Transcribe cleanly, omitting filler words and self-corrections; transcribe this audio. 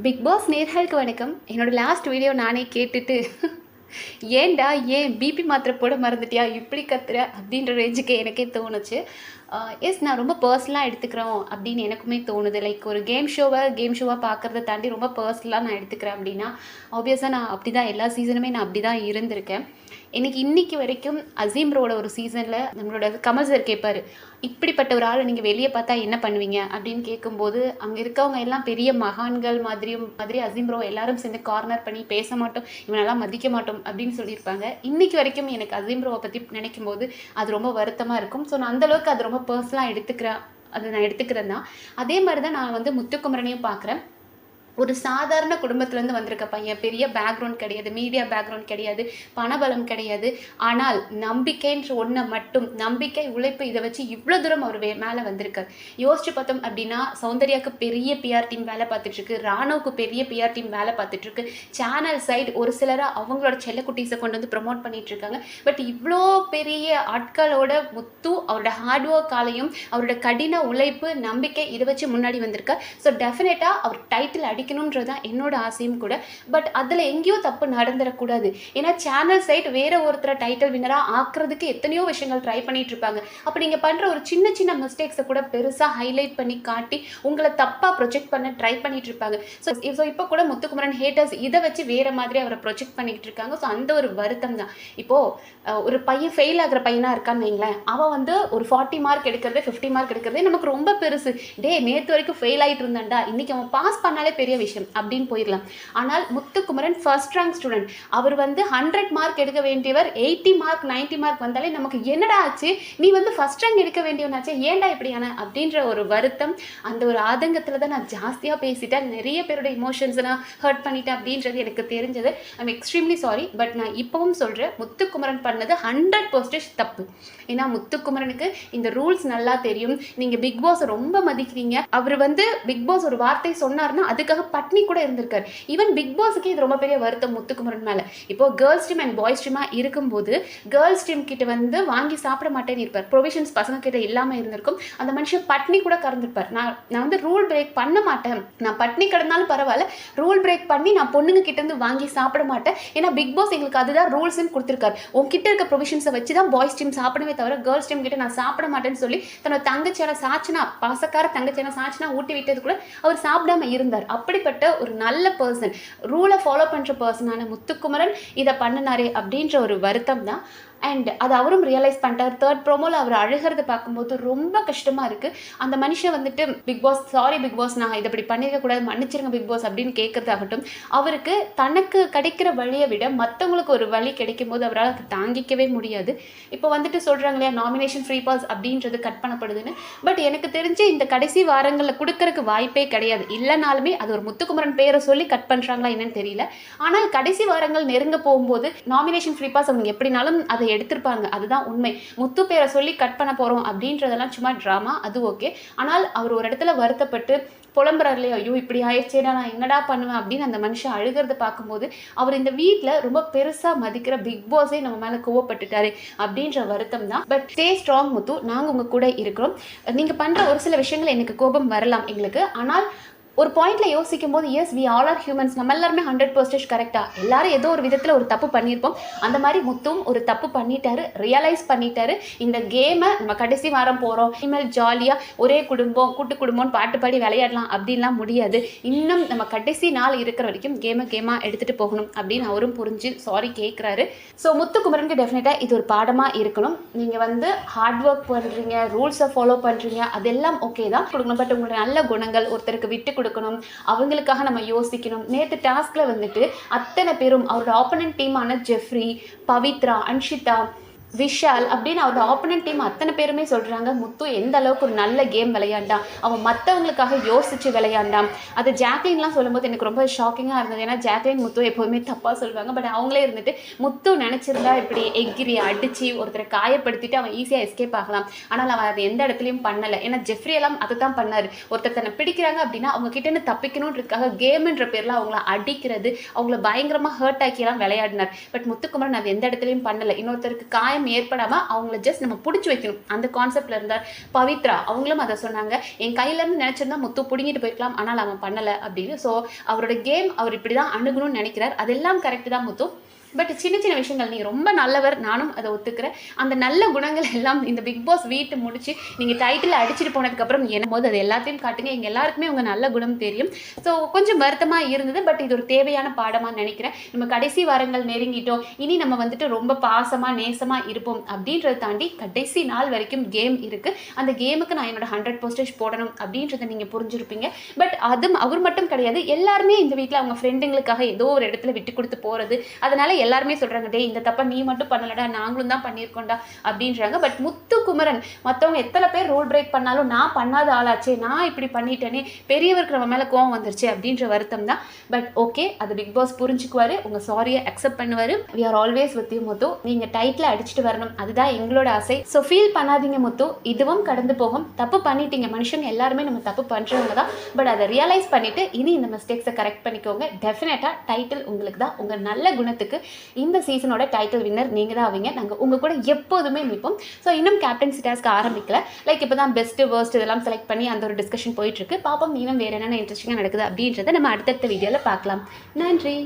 Big pass நேர்களுக்கு வணக்கம். என்னோட லாஸ்ட் வீடியோ நானே கேட்டுட்டு ஏன்டா ஏன் பிபி மாத்திரை போட மறந்துட்டியா இப்படி கத்துற அப்படின்ற ரேஞ்சுக்கு எனக்கே தோணுச்சு. எஸ், நான் ரொம்ப பர்சனலாக எடுத்துக்கிறோம் அப்படின்னு எனக்குமே தோணுது. லைக் ஒரு கேம் ஷோவாக பார்க்குறத தாண்டி ரொம்ப பர்சனலாக நான் எடுத்துக்கிறேன் அப்படின்னா ஆப்வியஸாக நான் அப்படி தான் எல்லா சீசனுமே நான் அப்படி தான் இருந்திருக்கேன். இன்னைக்கு வரைக்கும் அசீம் ரோட ஒரு சீசனில் நம்மளோட கமல் சார் கேட்பார், இப்படிப்பட்ட ஒரு ஆளை நீங்கள் வெளியே பார்த்தா என்ன பண்ணுவீங்க அப்படின்னு கேட்கும்போது அங்கே இருக்கவங்க எல்லாம் பெரிய மகான்கள் மாதிரி அசீம் ரோ எல்லாரும் சேர்ந்து கார்னர் பண்ணி பேச மாட்டோம், இவனெல்லாம் மதிக்க மாட்டோம் அப்படின்னு சொல்லியிருப்பாங்க. இன்னைக்கு வரைக்கும் எனக்கு அசீம் ரோவை பற்றி நினைக்கும் போது அது ரொம்ப வருத்தமாக இருக்கும். ஸோ நான் அந்தளவுக்கு அது ரொம்ப பர்சனலாக எடுத்துக்கிறேன் தான். அதே மாதிரி தான் நான் வந்து முத்துக்குமரனையும் பார்க்குறேன். ஒரு சாதாரண குடும்பத்துலேருந்து வந்திருக்க பையன், பெரிய பேக்ரவுண்ட் கிடையாது, மீடியா பேக்ரவுண்ட் கிடையாது, பணபலம் கிடையாது. ஆனால் நம்பிக்கைன்ற ஒன்றை மட்டும், நம்பிக்கை, உழைப்பு, இதை வச்சு இவ்வளோ தூரம் அவர் மேலே வந்திருக்கார். யோசிச்சு பார்த்தோம் அப்படின்னா சௌந்தர்யாவுக்கு பெரிய பிஆர் டீம் வேலை பார்த்துட்ருக்கு, ராணுவுக்கு பெரிய பிஆர் டீம் வேலை பார்த்துட்ருக்கு, சேனல் சைடு ஒரு சிலராக அவங்களோட செல்லக்குட்டீஸை கொண்டு வந்து ப்ரொமோட் பண்ணிகிட்ருக்காங்க. பட் இவ்வளோ பெரிய ஆட்களோட முத்து அவரோட ஹார்ட் ஒர்க்காலையும் அவரோட கடின உழைப்பு, நம்பிக்கை, இதை வச்சு முன்னாடி வந்திருக்கார். ஸோ டெஃபினட்டாக அவர் டைட்டில் அடிக்கணும்ன்றதுதான் என்னோட ஆசையும் கூட. பட் அதில் எங்கேயோ தப்பு நடந்துடக்கூடாது. ஏன்னா சேனல் சைட் வேற ஒருத்தரை டைட்டில் வின்னராக ஆக்குறதுக்கு எத்தனையோ விஷயங்கள் ட்ரை பண்ணிட்டு இருப்பாங்க. அப்போ நீங்கள் பண்ணுற ஒரு சின்ன சின்ன மிஸ்டேக்ஸை கூட பெருசாக ஹைலைட் பண்ணி காட்டி உங்களை தப்பாக ப்ரொஜெக்ட் பண்ண ட்ரை பண்ணிட்டு இருப்பாங்க. ஸோ இப்போ கூட முத்துக்குமரன் ஹேட்டர்ஸ் இதை வச்சு வேற மாதிரி அவரை ப்ரொஜெக்ட் பண்ணிக்கிட்டு இருக்காங்க. ஸோ அந்த ஒரு வருத்தம் தான். இப்போது ஒரு பையன் ஃபெயில் ஆகிற பையனாக இருக்கான்னு வைங்களேன், அவன் வந்து ஒரு 40 மார்க் எடுக்கிறதே 50 மார்க் எடுக்கிறதே நமக்கு ரொம்ப பெருசு. நேற்று வரைக்கும் ஃபெயில் ஆகிட்டு இருந்தான்டா, இன்னைக்கு அவன் பாஸ் பண்ணாலே பெரிய விஷயம் அப்படின்னு போயிடலாம். ஆனால் முத்துக்குமரன் ஃபர்ஸ்ட் ரேங்க் ஸ்டூடெண்ட். அவர் வந்து 100 மார்க் எடுக்க வேண்டியவர் 80 மார்க் 90 மார்க் வந்தாலே நமக்கு என்னடா ஆச்சு, நீ வந்து ஃபர்ஸ்ட் ரேங்க் எடுக்க வேண்டியவனாச்சே, ஏன்டா இப்படியான அப்படின்ற ஒரு வருத்தம், அந்த ஒரு ஆதங்கத்தில் தான் நான் ஜாஸ்தியாக பேசிட்டேன். நிறைய பேரோட இமோஷன்ஸை நான் ஹர்ட் பண்ணிட்டேன் அப்படின்றது எனக்கு தெரிஞ்சது. I'm extremely sorry. பட் நான் இப்பவும் சொல்கிறேன், முத்துக்குமரன் பண்ணது 100% தப்பு. ஏன்னா முத்துக்குமரனுக்கு இந்த ரூல்ஸ் நல்லா தெரியும். நீங்கள் பிக் பாஸ் ரொம்ப மதிக்கிறீங்க. அவர் வந்து பிக் பாஸ் ஒரு வார்த்தை சொன்னார்னா அதுக்காக பட்னி கூட இருந்திருக்காரு. ஈவன் பிக் பாஸுக்கு இது ரொம்ப பெரிய வருத்தம் முத்துக்குமரன் மேலே. இப்போ கேர்ள்ஸ் டீம் அண்ட் பாய்ஸ் டீமாக இருக்கும்போது கேர்ள்ஸ் டீம் கிட்ட வந்து வாங்கி சாப்பிட மாட்டேன்னு இருப்பார். ப்ரொவிஷன்ஸ் பசங்க கிட்ட இல்லாமல் இருந்திருக்கும். அந்த மனுஷன் பட்னி கூட கறந்துருப்பார். நான் வந்து ரூல் பிரேக் பண்ண மாட்டேன், நான் பட்னி கிடந்தாலும் பரவாயில்ல, ரூல் பிரேக் பண்ணி நான் பொண்ணுங்க கிட்ட இருந்து வாங்கி சாப்பிட மாட்டேன், ஏன்னா பிக் பாஸ் எங்களுக்கு அதுதான் ரூல்ஸ்ன்னு கொடுத்துருக்காரு. உங்ககிட்ட இருக்க ப்ரொவிஷன்ஸை வச்சு தான் பாய்ஸ் டீம் சாப்பிடவே தவிர கேர்ள்ஸ் டீம் கிட்ட நான் சாப்பிட மாட்டேன்னு சொல்லி தன்னோட தங்கச்சியான சாச்சினா, பாசக்கார தங்கச்சியான சாச்சினா ஊட்டி விட்டது கூட அவர் சாப்பிடாம இருந்தார். அப்படிப்பட்ட ஒரு நல்ல பர்சன், ரூலை ஃபாலோ பண்ணுற பர்சனான முத்துக்குமரன் இதை பண்ணினாரே அப்படின்ற ஒரு வருத்தம் தான். அண்ட் அது அவரும் ரியலைஸ் பண்ணிட்டார். தேர்ட் ப்ரோமோவில் அவர் அழுகிறத பார்க்கும்போது ரொம்ப கஷ்டமாக இருக்குது. அந்த மனுஷன் வந்துட்டு big boss sorry big boss, நான் இதை இப்படி பண்ணியிருக்க கூடாது, மன்னிச்சிருங்க பிக் பாஸ் அப்படின்னு கேட்கறதாகட்டும், அவருக்கு தனக்கு கிடைக்கிற வழியை விட மற்றவங்களுக்கு ஒரு வழி கிடைக்கும் போது அவரால் தாங்கிக்கவே முடியாது. இப்போ வந்துட்டு சொல்கிறாங்க இல்லையா, நாமினேஷன் ஃப்ரீ பாஸ் அப்படின்றது கட் பண்ணப்படுதுன்னு. பட் எனக்கு தெரிஞ்சு இந்த கடைசி வாரங்களில் கொடுக்கறதுக்கு வாய்ப்பே கிடையாது. இல்லைனாலுமே அது ஒரு முத்துக்குமரன் பேரை சொல்லி கட் பண்ணுறாங்களா என்னன்னு தெரியல. ஆனால் கடைசி வாரங்கள் நெருங்க போகும்போது நாமினேஷன் ஃப்ரீ பாஸ் அவங்க எப்படினாலும் அதை எடுத்திருப்பாங்க. அதுதான் உண்மை. முத்து பேரை சொல்லி கட் பண்ண போகிறோம் அப்படின்றதெல்லாம் சும்மா ட்ராமா, அது ஓகே. ஆனால் அவர் ஒரு இடத்துல வருத்தப்பட்டு புலம்புறாரு இல்லையா, ஐயோ இப்படி ஆயிடுச்சேடா, நான் என்னடா பண்ணுவேன் அப்படின்னு அந்த மனுஷன் அழுகிறத பார்க்கும்போது அவர் இந்த வீட்டில் ரொம்ப பெருசாக மதிக்கிற பிக் பாஸே நம்ம மேலே கோவப்பட்டுட்டாரு அப்படின்ற வருத்தம் தான். பட் ஸ்டே ஸ்ட்ராங் முத்து, நாங்கள் உங்கள் கூட இருக்கிறோம். நீங்கள் பண்ணுற ஒரு சில விஷயங்கள் எனக்கு கோபம் வரலாம் எங்களுக்கு. ஆனால் ஒரு பாயிண்ட்ல யோசிக்கும் போது yes, we all are humans, நம்ம எல்லாருமே 100% கரெக்டா, எல்லாரும் ஏதோ ஒரு விதத்தில் ஒரு தப்பு பண்ணியிருப்போம். அந்த மாதிரி முத்தும் ஒரு தப்பு பண்ணிட்டாரு, ரியலைஸ் பண்ணிட்டாரு. இந்த கேமை நம்ம கடைசி வாரம் போகிறோம், இனிமேல் ஜாலியாக ஒரே குடும்பம் கூட்டு குடும்பம்னு பாட்டு பாடி விளையாடலாம் அப்படின்லாம் முடியாது. இன்னும் நம்ம கடைசி நாள் இருக்கிற வரைக்கும் கேமாக எடுத்துகிட்டு போகணும் அப்படின்னு அவரும் புரிஞ்சு சாரி கேட்குறாரு. ஸோ முத்துக்குமரனுக்கு டெஃபினட்டாக இது ஒரு பாடமாக இருக்கணும். நீங்கள் வந்து ஹார்ட் ஒர்க் பண்ணுறீங்க, ரூல்ஸை ஃபாலோ பண்ணுறீங்க, அதெல்லாம் ஓகே தான் கொடுக்கணும். பட் உங்களோட நல்ல குணங்கள், ஒருத்தருக்கு விட்டு கொடுக்கணும், அவங்களுக்காக நம்ம யோசிக்கணும். நேற்று டாஸ்க்ல வந்துட்டு அத்தனை பேரும் அவரோட ஆப்போனன்ட் டீமான ஜெஃப்ரி, பவித்ரா, அன்ஷிதா, விஷால் அப்படின்னு அவரோட ஆப்போனன்ட் டீம் அத்தனை பேருமே சொல்கிறாங்க முத்து எந்த அளவுக்கு ஒரு நல்ல கேம் விளையாண்டான், அவன் மற்றவங்களுக்காக யோசித்து விளையாண்டான். அது ஜாக்லின்லாம் சொல்லும்போது எனக்கு ரொம்ப ஷாக்கிங்காக இருந்தது. ஏன்னா ஜாக்லின் முத்து எப்போதுமே தப்பாக சொல்லுவாங்க. பட் அவங்களே இருந்துட்டு முத்து நினச்சிருந்தா இப்படி எகிரி அடித்து ஒருத்தரை காயப்படுத்திட்டு அவன் ஈஸியாக எஸ்கேப் ஆகலாம். ஆனால் அவன் அதை எந்த இடத்துலையும் பண்ணலை. ஏன்னா ஜெஃப்ரி எல்லாம் அதை தான் பண்ணார். ஒருத்தர் தன்னை பிடிக்கிறாங்க அப்படின்னா அவங்க கிட்டேருந்து தப்பிக்கணுன்றதுக்காக கேமுன்ற பேரில் அவங்கள அடிக்கிறது, அவங்கள பயங்கரமாக ஹர்ட் ஆக்கியெல்லாம் விளையாடினார். பட் முத்துக்குமரன் அது எந்த இடத்துலையும் பண்ணலை. இன்னொருத்தருக்கு காயம் காயம் ஏற்படாமல் அவங்கள ஜஸ்ட் நம்ம பிடிச்சி வைக்கணும். அந்த கான்செப்டில் இருந்தார். பவித்ரா அவங்களும் அதை சொன்னாங்க. என் கையிலேருந்து நினச்சிருந்தா முத்து பிடிங்கிட்டு போயிருக்கலாம், ஆனால் அவன் பண்ணலை அப்படின்னு. ஸோ அவரோட கேம் அவர் இப்படி தான் அணுகணும்னு நினைக்கிறார். அதெல்லாம் கரெக்டு தான் முத்து. பட் சின்ன சின்ன விஷயங்கள் நீங்கள் ரொம்ப நல்லவர், நானும் அதை ஒத்துக்கிறேன். அந்த நல்ல குணங்கள் எல்லாம் இந்த பிக் பாஸ் வீட்டு முடிச்சு நீங்கள் டைட்டில் அடிச்சுட்டு போனதுக்கப்புறம் என்ன போது அது எல்லாத்தையும் காட்டுங்க. எங்கள் எல்லாருக்குமே உங்கள் நல்ல குணம் தெரியும். ஸோ கொஞ்சம் வருத்தமாக இருந்தது. பட் இது ஒரு தேவையான பாடமாக நினைக்கிறேன். நம்ம கடைசி வாரங்கள் நெருங்கிட்டோம், இனி நம்ம வந்துட்டு ரொம்ப பாசமாக நேசமாக இருப்போம் அப்படின்றத தாண்டி கடைசி நாள் வரைக்கும் கேம் இருக்குது. அந்த கேமுக்கு நான் என்னோட 100% போடணும் அப்படின்றத நீங்கள் புரிஞ்சிருப்பீங்க. பட் அதுவும் அவர் மட்டும் கிடையாது, எல்லாருமே இந்த வீட்டில் அவங்க ஃப்ரெண்டுங்களுக்காக ஏதோ ஒரு இடத்துல விட்டு கொடுத்து போகிறது. அதனால எல்லாருமே சொல்றாங்க, டே இந்த தப்பா நீ மட்டும் பண்ணலடா, நாங்களும் தான் பண்ணியிருக்கோண்டா அப்படின்றாங்க. பட் முத்துக்குமரன் மற்றவங்க எத்தனை பேர் ரூல் பிரேக் பண்ணாலும் நான் பண்ணாத ஆளாச்சே, நான் இப்படி பண்ணிட்டேனே, பெரியவருக்கு நம்ம மேலே கோவம் வந்துருச்சு அப்படின்ற வருத்தம் தான். பட் ஓகே, அது பிக் பாஸ் புரிஞ்சுக்குவாரு, உங்கள் சாரியை அக்செப்ட் பண்ணுவார். We are always with you Muthu. நீங்கள் டைட்டில் அடிச்சுட்டு வரணும், அதுதான் எங்களோட ஆசை. ஸோ ஃபீல் பண்ணாதீங்க முத்து, இதுவும் கடந்து போகும். தப்பு பண்ணிட்டீங்க, மனுஷங்க எல்லாருமே நம்ம தப்பு பண்ணுறவங்க தான். பட் அதை ரியலைஸ் பண்ணிவிட்டு இனி இந்த மிஸ்டேக்ஸை கரெக்ட் பண்ணிக்கோங்க. டெஃபினட்டாக டைட்டில் உங்களுக்கு தான். உங்கள் நல்ல குணத்துக்கு இந்த சீசனோட டைட்டில் வின்னர் நீங்கள் தான் ஆவீங்க. நாங்கள் உங்கள் கூட எப்போதுமே நிற்போம். ஸோ இன்னும் கேப்டன்சி டாஸ்க் ஆரம்பிக்கல. லைக் இப்போ தான் பெஸ்ட்டு வேர்ஸ்ட் இதெல்லாம் செலக்ட் பண்ணி அந்த ஒரு டிஸ்கஷன் போயிட்டுருக்கு. பாப்போம் இன்னும் வேறு என்னென்ன இன்ட்ரெஸ்டிங்காக நடக்குது அப்படின்றத நம்ம அடுத்தடுத்த வீடியோவில் பார்க்கலாம். நன்றி.